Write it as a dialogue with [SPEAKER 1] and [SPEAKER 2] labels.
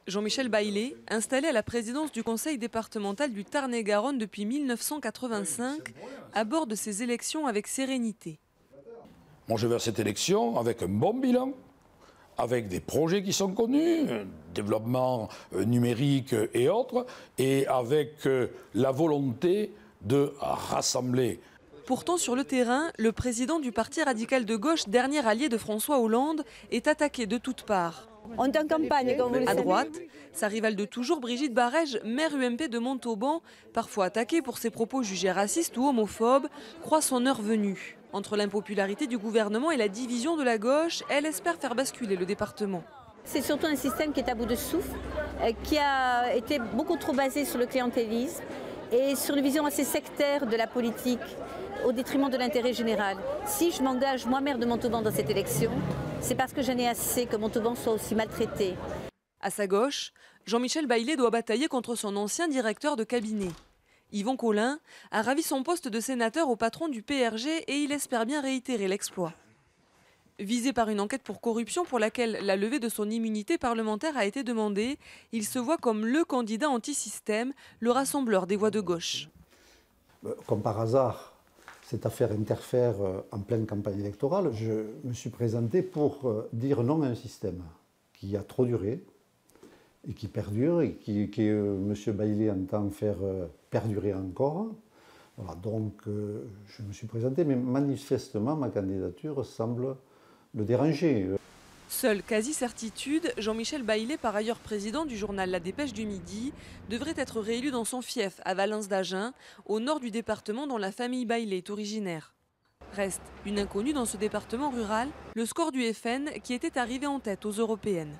[SPEAKER 1] Jean-Michel Baillet, installé à la présidence du conseil départemental du Tarn-et-Garonne depuis 1985, aborde ces élections avec sérénité.
[SPEAKER 2] Moi, je vais à cette élection avec un bon bilan, avec des projets qui sont connus, développement numérique et autres, et avec la volonté de rassembler.
[SPEAKER 1] Pourtant, sur le terrain, le président du parti radical de gauche, dernier allié de François Hollande, est attaqué de toutes parts.
[SPEAKER 3] On est en campagne, comme vous le
[SPEAKER 1] À
[SPEAKER 3] savez.
[SPEAKER 1] droite, sa rivale de toujours, Brigitte Barège, maire UMP de Montauban, parfois attaquée pour ses propos jugés racistes ou homophobes, croit son heure venue. Entre l'impopularité du gouvernement et la division de la gauche, elle espère faire basculer le département.
[SPEAKER 3] C'est surtout un système qui est à bout de souffle, qui a été beaucoup trop basé sur le clientélisme et sur une vision assez sectaire de la politique, au détriment de l'intérêt général. Si je m'engage, moi, maire de Montauban, dans cette élection, c'est parce que j'en ai assez que Montauban soit aussi maltraité.
[SPEAKER 1] À sa gauche, Jean-Michel Baillet doit batailler contre son ancien directeur de cabinet. Yvon Collin a ravi son poste de sénateur au patron du PRG et il espère bien réitérer l'exploit. Visé par une enquête pour corruption pour laquelle la levée de son immunité parlementaire a été demandée, il se voit comme le candidat anti-système, le rassembleur des voix de gauche.
[SPEAKER 4] Comme par hasard, cette affaire interfère en pleine campagne électorale. Je me suis présenté pour dire non à un système qui a trop duré et qui perdure et que M. Baillet entend faire perdurer encore. Voilà, donc je me suis présenté, mais manifestement ma candidature semble le déranger.
[SPEAKER 1] Seule quasi-certitude, Jean-Michel Baillet, par ailleurs président du journal La Dépêche du Midi, devrait être réélu dans son fief à Valence-d'Agen, au nord du département dont la famille Baillet est originaire. Reste une inconnue dans ce département rural, le score du FN qui était arrivé en tête aux européennes.